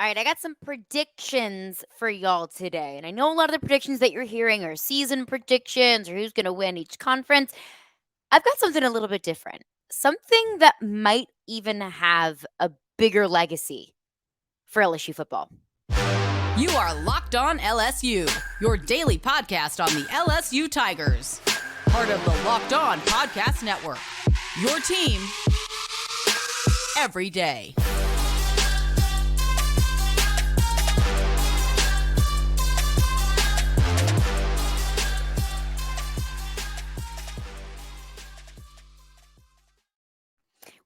All right, I got some predictions for y'all today. And I know a lot of the predictions that you're hearing are season predictions or who's going to win each conference. I've got something a little bit different. Something that might even have a bigger legacy for LSU football. You are Locked On LSU, your daily podcast on the LSU Tigers. Part of the Locked On Podcast Network. Your team every day.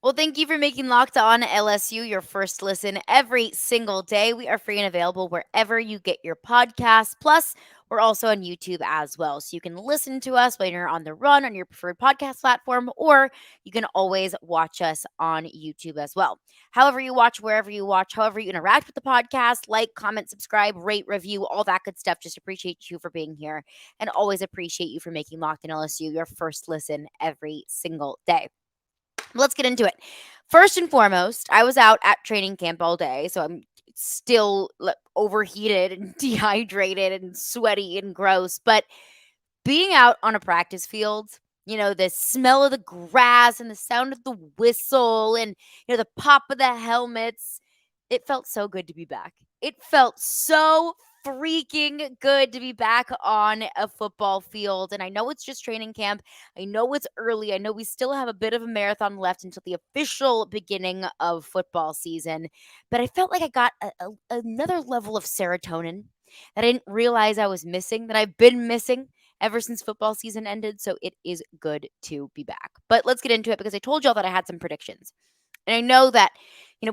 Well, thank you for making Locked On LSU your first listen every single day. We are free and available wherever you get your podcasts. Plus, we're also on YouTube as well. So you can listen to us when you're on the run on your preferred podcast platform, or you can always watch us on YouTube as well. However you watch, wherever you watch, however you interact with the podcast, like, comment, subscribe, rate, review, all that good stuff. Just appreciate you for being here and always appreciate you for making Locked On LSU your first listen every single day. Let's get into it. First and foremost, I was out at training camp all day, so I'm still overheated and dehydrated and sweaty and gross. But being out on a practice field, the smell of the grass and the sound of the whistle and, the pop of the helmets, it felt so good to be back. It felt so freaking good to be back on a football field. And I know it's just training camp. I know it's early. I know we still have a bit of a marathon left until the official beginning of football season. But I felt like I got another level of serotonin that I didn't realize I was missing, that I've been missing ever since football season ended. So it is good to be back. But let's get into it because I told y'all that I had some predictions. And I know that,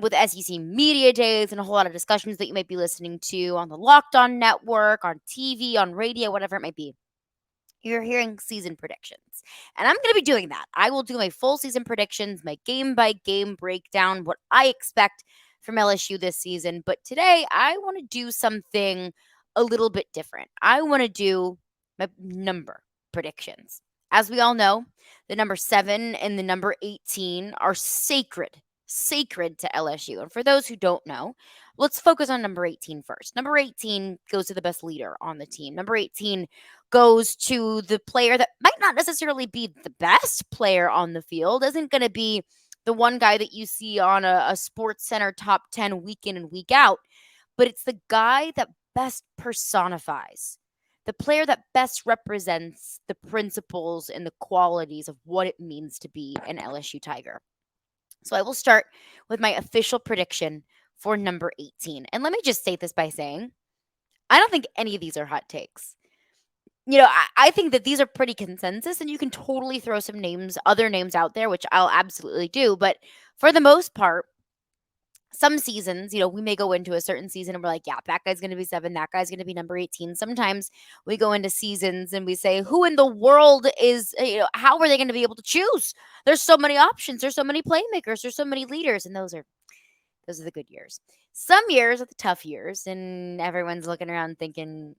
with SEC media days and a whole lot of discussions that you might be listening to on the Locked On Network, on TV, on radio, whatever it might be, you're hearing season predictions. And I'm going to be doing that. I will do my full season predictions, my game by game breakdown, what I expect from LSU this season. But today, I want to do something a little bit different. I want to do my number predictions. As we all know, the number 7 and the number 18 are sacred to LSU. And for those who don't know, let's focus on number 18 first. Number 18 goes to the best leader on the team. Number 18 goes to the player that might not necessarily be the best player on the field, isn't going to be the one guy that you see on a Sports Center top 10 week in and week out, but it's the guy that best personifies, the player that best represents the principles and the qualities of what it means to be an LSU Tiger. So I will start with my official prediction for number 18. And let me just state this by saying, I don't think any of these are hot takes. I think that these are pretty consensus, and you can totally throw some other names out there, which I'll absolutely do. But for the most part, some seasons, we may go into a certain season and we're like, yeah, that guy's going to be 7, that guy's going to be number 18. Sometimes we go into seasons and we say, who in the world is, how are they going to be able to choose? There's so many options. There's so many playmakers. There's so many leaders. And those are the good years. Some years are the tough years, and everyone's looking around thinking,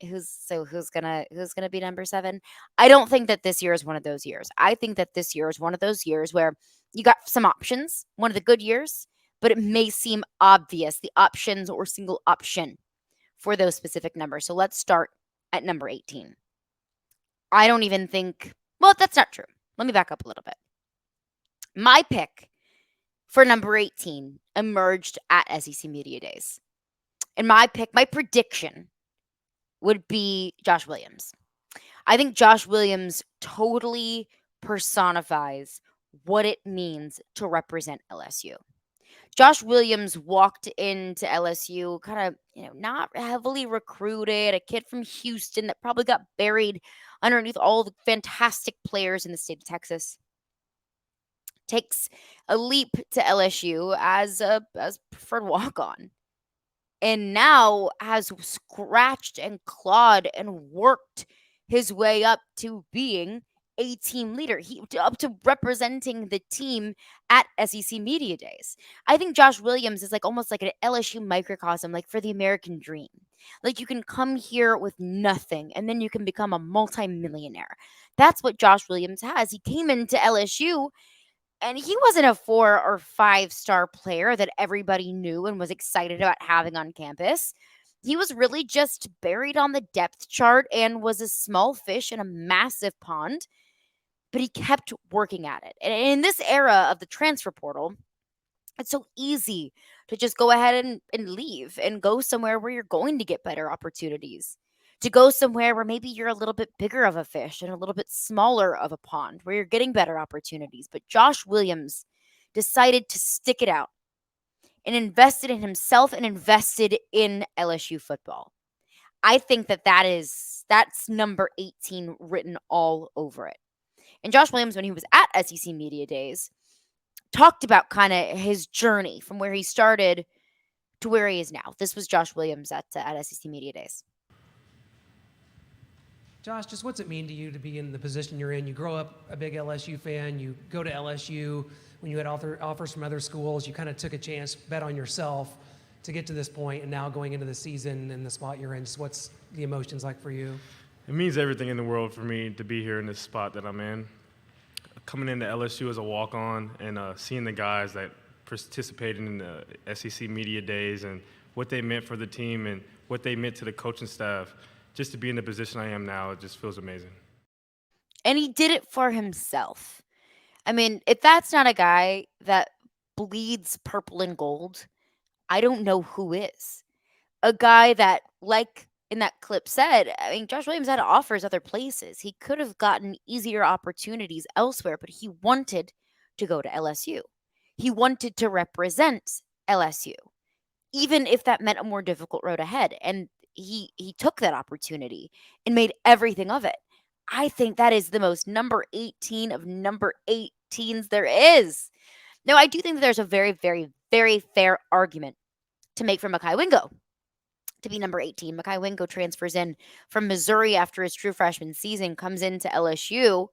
who's gonna be number 7? I don't think that this year is one of those years. I think that this year is one of those years where you got some options, one of the good years, but it may seem obvious, the options or single option for those specific numbers. So let's start at number 18. I don't even think, well, that's not true. Let me back up a little bit. My pick for number 18 emerged at SEC Media Days. And my prediction would be Josh Williams. I think Josh Williams totally personifies what it means to represent LSU. Josh Williams walked into LSU kind of, not heavily recruited, a kid from Houston that probably got buried underneath all the fantastic players in the state of Texas. Takes a leap to LSU as preferred walk-on. And now has scratched and clawed and worked his way up to being a team leader, up to representing the team at SEC Media Days. I think Josh Williams is almost like an LSU microcosm, for the American dream. You can come here with nothing and then you can become a multimillionaire. That's what Josh Williams has. He came into LSU And he wasn't a 4 or 5 star player that everybody knew and was excited about having on campus. He was really just buried on the depth chart and was a small fish in a massive pond, but he kept working at it. And in this era of the transfer portal, it's so easy to just go ahead and leave and go somewhere where you're going to get better opportunities. To go somewhere where maybe you're a little bit bigger of a fish and a little bit smaller of a pond, where you're getting better opportunities. But Josh Williams decided to stick it out and invested in himself and invested in LSU football. I think that's number 18 written all over it. And Josh Williams, when he was at SEC Media Days, talked about kind of his journey from where he started to where he is now. This was Josh Williams at SEC Media Days. Josh, just what's it mean to you to be in the position you're in? You grow up a big LSU fan. You go to LSU. When you had offers from other schools, you kind of took a chance, bet on yourself to get to this point, and now going into the season and the spot you're in. Just what's the emotions like for you? It means everything in the world for me to be here in this spot that I'm in. Coming into LSU as a walk-on and seeing the guys that participated in the SEC Media Days and what they meant for the team and what they meant to the coaching staff, just to be in the position I am now, it just feels amazing. And he did it for himself. I mean, if that's not a guy that bleeds purple and gold, I don't know who is. A guy that, like in that clip said, I mean, Josh Williams had offers other places. He could have gotten easier opportunities elsewhere, but he wanted to go to LSU. He wanted to represent LSU, even if that meant a more difficult road ahead. And he took that opportunity and made everything of it. I think that is the most number 18 of number 18s there is. Now, I do think that there's a very, very, very fair argument to make for Mekhi Wingo to be number 18. Mekhi Wingo transfers in from Missouri after his true freshman season, comes into LSU.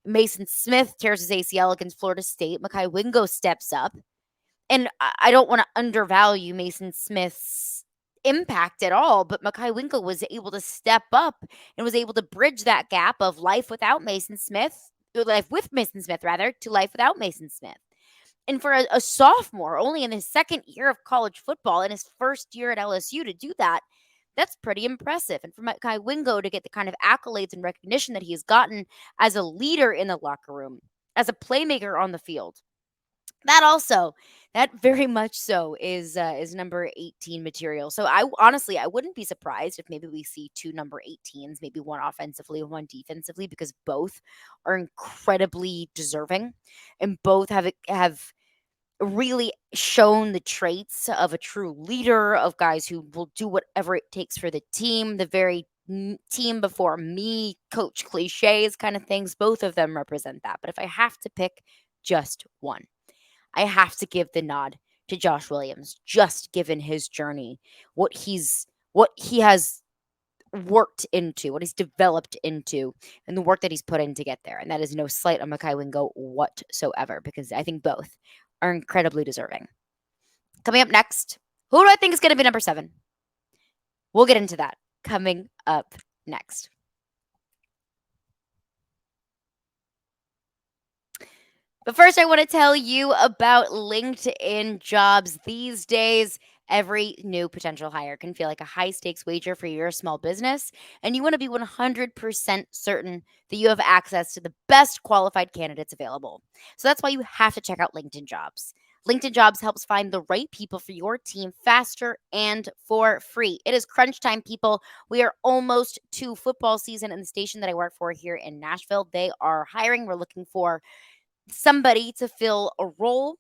Mason Smith tears his ACL against Florida State. Mekhi Wingo steps up. And I don't want to undervalue Mason Smith's impact at all, but Mekhi Wingo was able to step up and was able to bridge that gap of life with Mason Smith, to life without Mason Smith. And for a sophomore, only in his second year of college football, in his first year at LSU to do that, that's pretty impressive. And for Mekhi Wingo to get the kind of accolades and recognition that he has gotten as a leader in the locker room, as a playmaker on the field, that very much so is number 18 material. So I wouldn't be surprised if maybe we see 2 number 18s, maybe one offensively and one defensively, because both are incredibly deserving and both have really shown the traits of a true leader, of guys who will do whatever it takes for the team, the very team before me, coach cliches kind of things. Both of them represent that. But if I have to pick just one, I have to give the nod to Josh Williams, just given his journey, what he has worked into, what he's developed into, and the work that he's put in to get there. And that is no slight on Mekhi Wingo whatsoever, because I think both are incredibly deserving. Coming up next, who do I think is going to be number 7? We'll get into that coming up next. But first, I want to tell you about LinkedIn Jobs. These days, every new potential hire can feel like a high-stakes wager for your small business, and you want to be 100% certain that you have access to the best qualified candidates available. So that's why you have to check out LinkedIn Jobs. LinkedIn Jobs helps find the right people for your team faster and for free. It is crunch time, people. We are almost to football season, and the station that I work for here in Nashville, they are hiring. We're looking for somebody to fill a role,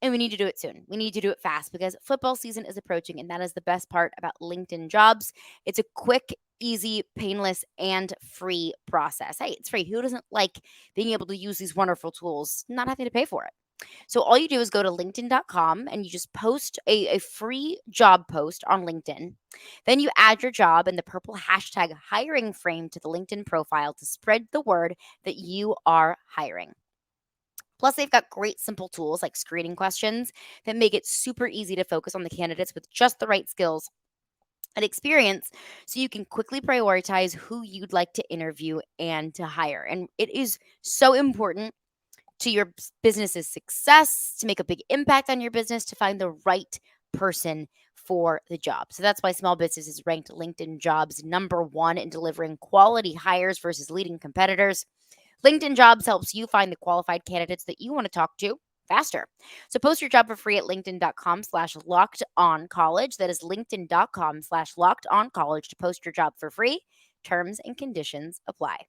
and we need to do it soon. We need to do it fast because football season is approaching, and that is the best part about LinkedIn Jobs. It's a quick, easy, painless, and free process. Hey, it's free. Who doesn't like being able to use these wonderful tools, not having to pay for it? So all you do is go to linkedin.com and you just post a free job post on LinkedIn. Then you add your job and the purple hashtag hiring frame to the LinkedIn profile to spread the word that you are hiring. Plus, they've got great simple tools like screening questions that make it super easy to focus on the candidates with just the right skills and experience so you can quickly prioritize who you'd like to interview and to hire. And it is so important to your business's success, to make a big impact on your business, to find the right person for the job. So that's why small businesses ranked LinkedIn Jobs #1 in delivering quality hires versus leading competitors. LinkedIn Jobs helps you find the qualified candidates that you want to talk to faster. So post your job for free at linkedin.com/lockedoncollege. That is linkedin.com/lockedoncollege to post your job for free. Terms and conditions apply.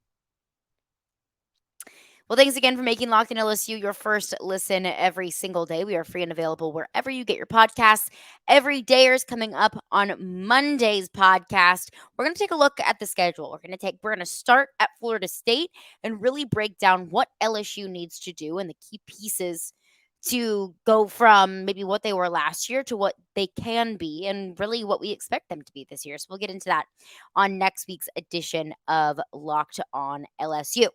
Well, thanks again for making Locked In LSU your first listen every single day. We are free and available wherever you get your podcasts. Every day is coming up on Monday's podcast. We're going to take a look at the schedule. We're going to start at Florida State and really break down what LSU needs to do and the key pieces to go from maybe what they were last year to what they can be and really what we expect them to be this year. So we'll get into that on next week's edition of Locked On LSU.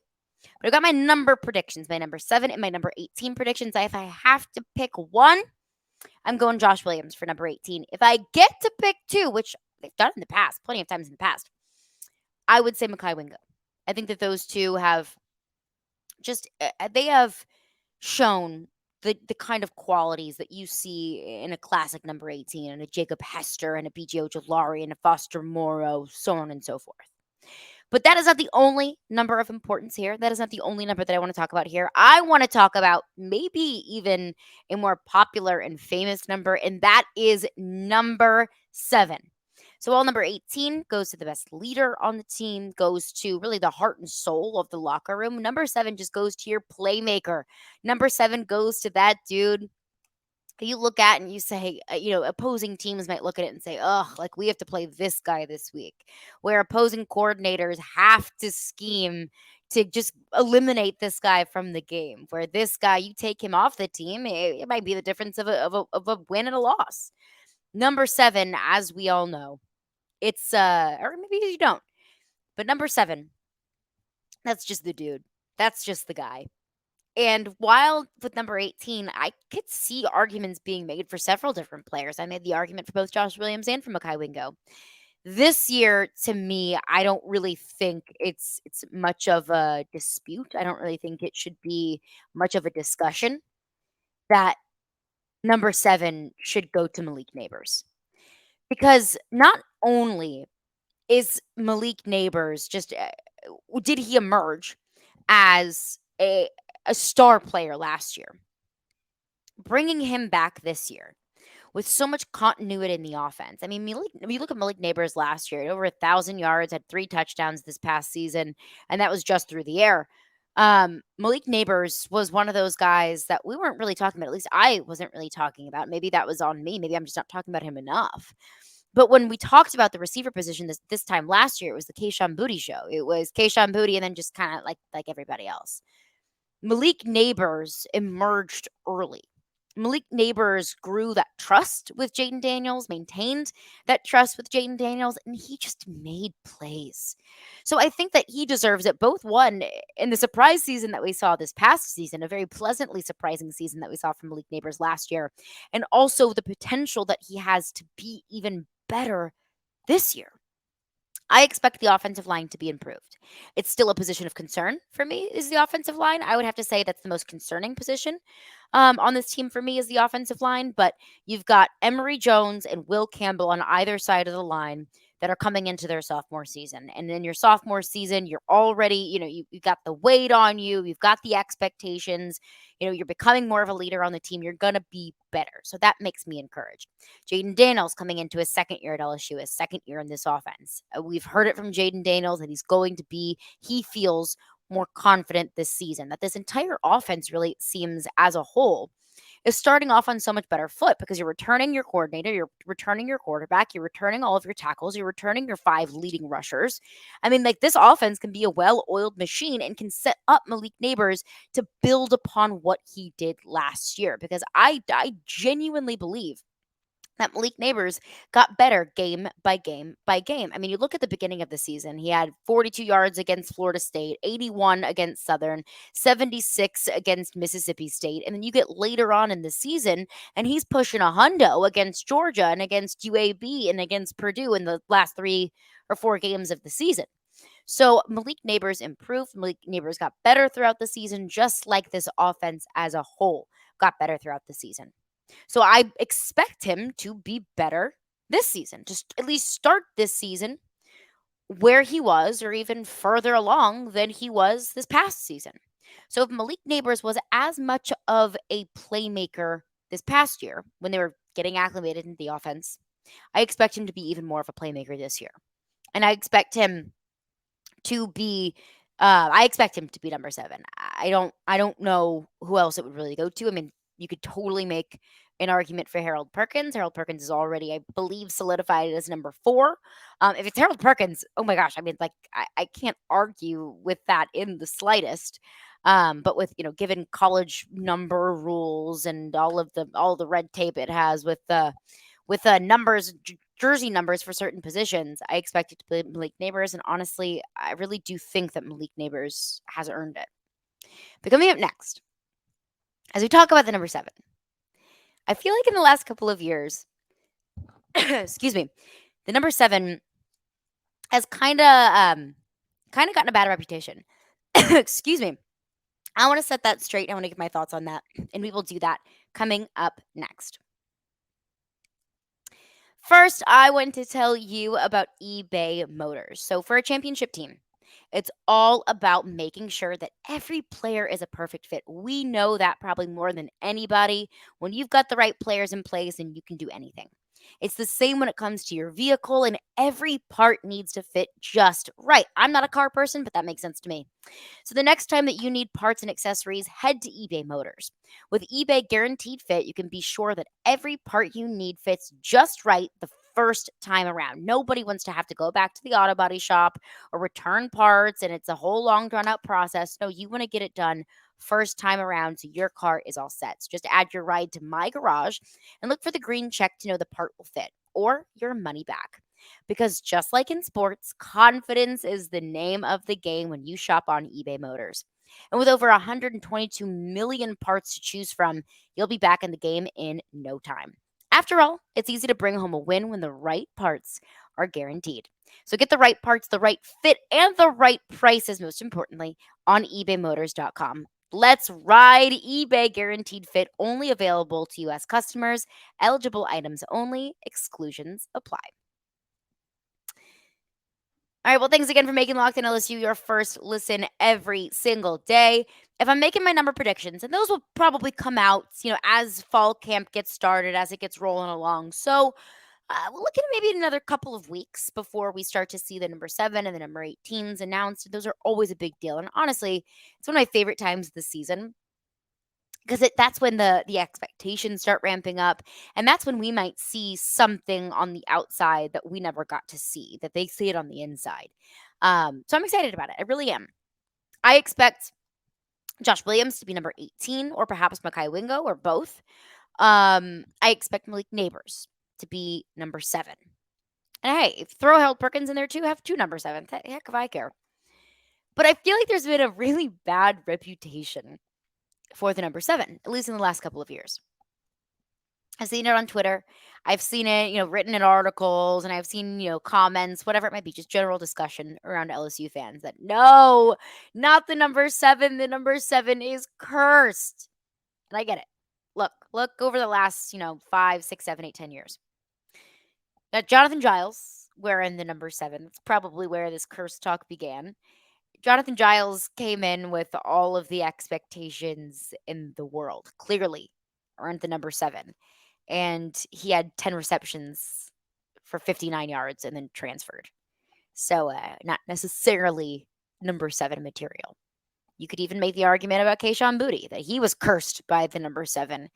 But I got my number predictions, my number 7 and my number 18 predictions. If I have to pick one, I'm going Josh Williams for number 18. If I get to pick 2, which they've done in the past, plenty of times in the past, I would say Mekhi Wingo. I think that those two have they have shown the kind of qualities that you see in a classic number 18 and a Jacob Hester and a BJ Ojolari and a Foster Moreau, so on and so forth. But that is not the only number of importance here. That is not the only number that I want to talk about here. I want to talk about maybe even a more popular and famous number, and that is number 7. So while number 18 goes to the best leader on the team, goes to really the heart and soul of the locker room, number 7 just goes to your playmaker. Number 7 goes to that dude you look at and you say, opposing teams might look at it and say, oh, like we have to play this guy this week, where opposing coordinators have to scheme to just eliminate this guy from the game, where this guy, you take him off the team, it might be the difference of a win and a loss. Number 7, as we all know, it's, or maybe you don't, but number 7, that's just the dude. That's just the guy. And while with number 18, I could see arguments being made for several different players. I made the argument for both Josh Williams and for Mekhi Wingo. This year, to me, I don't really think it's much of a dispute. I don't really think it should be much of a discussion that number 7 should go to Malik Neighbors. Because not only is Malik Neighbors did he emerge as a star player last year, bringing him back this year with so much continuity in the offense. I mean, you look at Malik Neighbors last year, over 1,000 yards, had 3 touchdowns this past season, and that was just through the air. Malik Neighbors was one of those guys that we weren't really talking about. At least I wasn't really talking about. Maybe that was on me. Maybe I'm just not talking about him enough. But when we talked about the receiver position this time last year, it was the Kayshon Boutte show. It was Kayshon Boutte and then just kind of like everybody else. Malik Neighbors emerged early. Malik Neighbors grew that trust with Jayden Daniels, maintained that trust with Jayden Daniels, and he just made plays. So I think that he deserves it. Both one in the surprise season that we saw this past season, a very pleasantly surprising season that we saw from Malik Neighbors last year, and also the potential that he has to be even better this year. I expect the offensive line to be improved. It's still a position of concern for me, is the offensive line. I would have to say that's the most concerning position on this team for me is the offensive line. But you've got Emory Jones and Will Campbell on either side of the line that are coming into their sophomore season. And in your sophomore season, you're already, you've got the weight on you. You've got the expectations. You're becoming more of a leader on the team. You're going to be better. So that makes me encouraged. Jayden Daniels coming into his second year at LSU, his second year in this offense. We've heard it from Jayden Daniels that he feels more confident this season, that this entire offense really seems as a whole is starting off on so much better foot because you're returning your coordinator, you're returning your quarterback, you're returning all of your tackles, you're returning your 5 leading rushers. I mean, this offense can be a well-oiled machine and can set up Malik Neighbors to build upon what he did last year because I genuinely believe that Malik Neighbors got better game by game by game. I mean, you look at the beginning of the season, he had 42 yards against Florida State, 81 against Southern, 76 against Mississippi State. And then you get later on in the season, and he's pushing a hundo against Georgia and against UAB and against Purdue in the last 3 or 4 games of the season. So Malik Neighbors improved. Malik Neighbors got better throughout the season, just like this offense as a whole got better throughout the season. So I expect him to be better this season, just at least start this season where he was or even further along than he was this past season. So if Malik Neighbors was as much of a playmaker this past year when they were getting acclimated into the offense, I expect him to be even more of a playmaker this year. And I expect him to be number 7. I don't know who else it would really go to. I mean, you could totally make an argument for Harold Perkins. Harold Perkins is already, I believe, solidified as number 4. If it's Harold Perkins, oh my gosh, I mean, like I can't argue with that in the slightest. But with given college number rules and all the red tape it has with numbers, jersey numbers for certain positions, I expect it to be Malik Neighbors. And honestly, I really do think that Malik Neighbors has earned it. But coming up next, as we talk about the number 7, I feel like in the last couple of years, excuse me, the number 7 has kind of gotten a bad reputation. Excuse me. I want to set that straight. I want to give my thoughts on that, and we will do that coming up next. First, I want to tell you about eBay Motors. So, for a championship team, it's all about making sure that every player is a perfect fit. We know that probably more than anybody. When you've got the right players in place, and you can do anything. It's the same when it comes to your vehicle, and every part needs to fit just right. I'm not a car person, but that makes sense to me. So the next time that you need parts and accessories, head to eBay Motors. With eBay Guaranteed Fit, you can be sure that every part you need fits just right the first time around. Nobody wants to have to go back to the auto body shop or return parts, and it's a whole long drawn out process. No, you want to get it done first time around so your car is all set. So just add your ride to My Garage and look for the green check to know the part will fit or your money back. Because just like in sports, confidence is the name of the game when you shop on eBay Motors. And with over 122 million parts to choose from, you'll be back in the game in no time. After all, it's easy to bring home a win when the right parts are guaranteed. So get the right parts, the right fit, and the right prices, most importantly, on ebaymotors.com. Let's ride. eBay Guaranteed Fit, only available to U.S. customers. Eligible items only. Exclusions apply. All right, well, thanks again for making Locked On LSU your first listen every single day. If I'm making my number predictions, and those will probably come out, as fall camp gets started, as it gets rolling along. So we'll look at maybe another couple of weeks before we start to see the number 7 and the number 18s announced. Those are always a big deal. And honestly, it's one of my favorite times of the season because that's when the expectations start ramping up, and that's when we might see something on the outside that we never got to see, that they see it on the inside. So I'm excited about it. I really am. I expect Josh Williams to be number 18, or perhaps Makai Wingo, or both. I expect Malik Neighbors to be number 7. And hey, if throw Harold Perkins in there too, have 2 number 7. Heck if I care. But I feel like there's been a really bad reputation for the number 7, at least in the last couple of years. I've seen it on Twitter. I've seen it, written in articles, and I've seen, comments, whatever it might be, just general discussion around LSU fans that no, not the number 7. The number 7 is cursed. And I get it. Look over the last, 5, 6, 7, 8, 10 years. Now, Jonathan Giles wearing the number 7. That's probably where this curse talk began. Jonathan Giles came in with all of the expectations in the world, clearly earned the number 7. And he had 10 receptions for 59 yards and then transferred. So not necessarily number 7 material. You could even make the argument about Kayshon Boutte, that he was cursed by the number 7.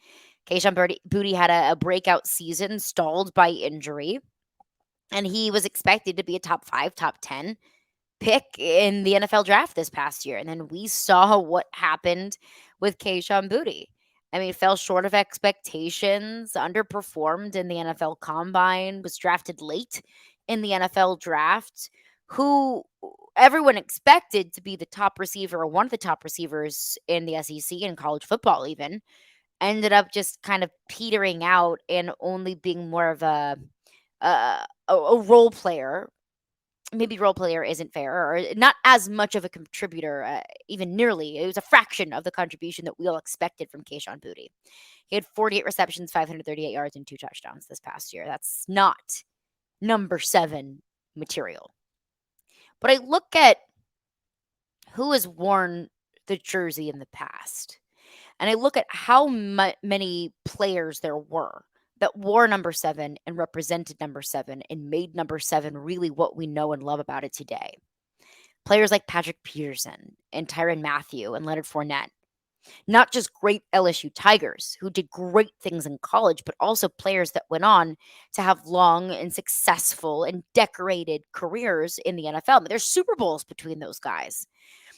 Kayshon Boutte had a breakout season stalled by injury, and he was expected to be a top 5, top 10 pick in the NFL draft this past year. And then we saw what happened with Kayshon Boutte. I mean, fell short of expectations, underperformed in the NFL Combine, was drafted late in the NFL draft, who everyone expected to be the top receiver or one of the top receivers in the SEC and college football even, ended up just kind of petering out and only being more of a role player maybe role player isn't fair, or not as much of a contributor, even nearly. It was a fraction of the contribution that we all expected from Kayshon Boutte. He had 48 receptions, 538 yards, and 2 touchdowns this past year. That's not number 7 material. But I look at who has worn the jersey in the past, and I look at how many players there were that wore number 7 and represented number 7 and made number 7 really what we know and love about it today. Players like Patrick Peterson and Tyrann Mathieu and Leonard Fournette. Not just great LSU Tigers who did great things in college, but also players that went on to have long and successful and decorated careers in the NFL. There's Super Bowls between those guys.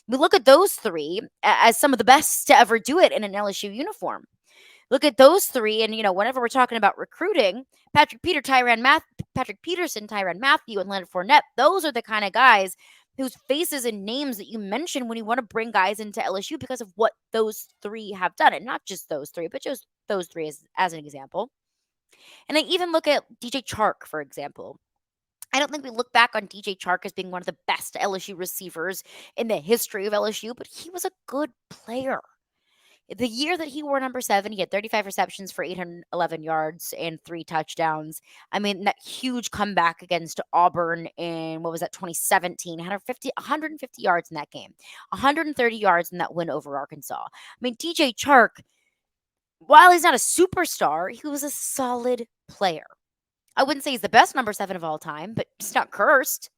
We look at those three as some of the best to ever do it in an LSU uniform. Look at those three, and whenever we're talking about recruiting, Patrick Peterson, Tyrann Mathieu, and Leonard Fournette, those are the kind of guys whose faces and names that you mention when you want to bring guys into LSU because of what those three have done. And not just those three, but just those three as an example. And I even look at DJ Chark, for example. I don't think we look back on DJ Chark as being one of the best LSU receivers in the history of LSU, but he was a good player. The year that he wore number 7, he had 35 receptions for 811 yards and 3 touchdowns. I mean, that huge comeback against Auburn in, 2017, 150 yards in that game, 130 yards in that win over Arkansas. I mean, DJ Chark, while he's not a superstar, he was a solid player. I wouldn't say he's the best number 7 of all time, but he's not cursed.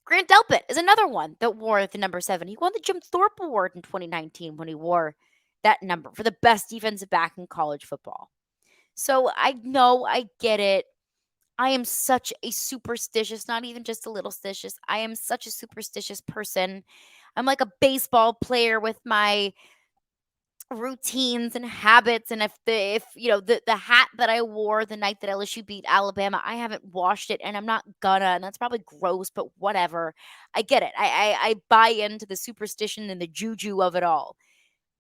Grant Delpit is another one that wore the number 7. He won the Jim Thorpe Award in 2019 when he wore that number for the best defensive back in college football. So I know, I get it. I am such a superstitious, not even just a little stitious. I am such a superstitious person. I'm like a baseball player with my routines and habits, and if the hat that I wore the night that LSU beat Alabama, I haven't washed it, and I'm not gonna, and that's probably gross, but whatever. I get it. I buy into the superstition and the juju of it all.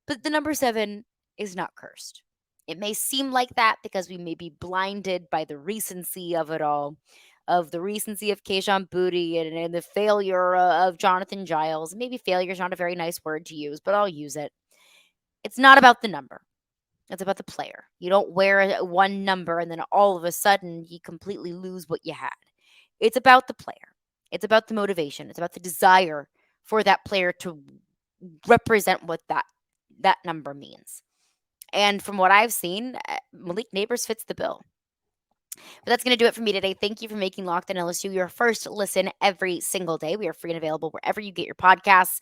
But the number 7 is not cursed. It may seem like that because we may be blinded by the recency of it all, of the recency of Kayshon Boutte and the failure of Jonathan Giles. Maybe failure is not a very nice word to use, but I'll use it. It's not about the number. It's about the player. You don't wear one number and then all of a sudden you completely lose what you had. It's about the player. It's about the motivation. It's about the desire for that player to represent what that number means. And from what I've seen, Malik Neighbors fits the bill. But that's going to do it for me today. Thank you for making Locked On LSU your first listen every single day. We are free and available wherever you get your podcasts.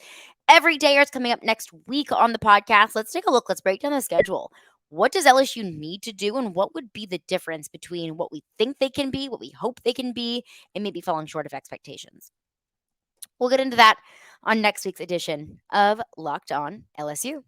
Every day is coming up next week on the podcast. Let's take a look. Let's break down the schedule. What does LSU need to do, and what would be the difference between what we think they can be, what we hope they can be, and maybe falling short of expectations? We'll get into that on next week's edition of Locked On LSU.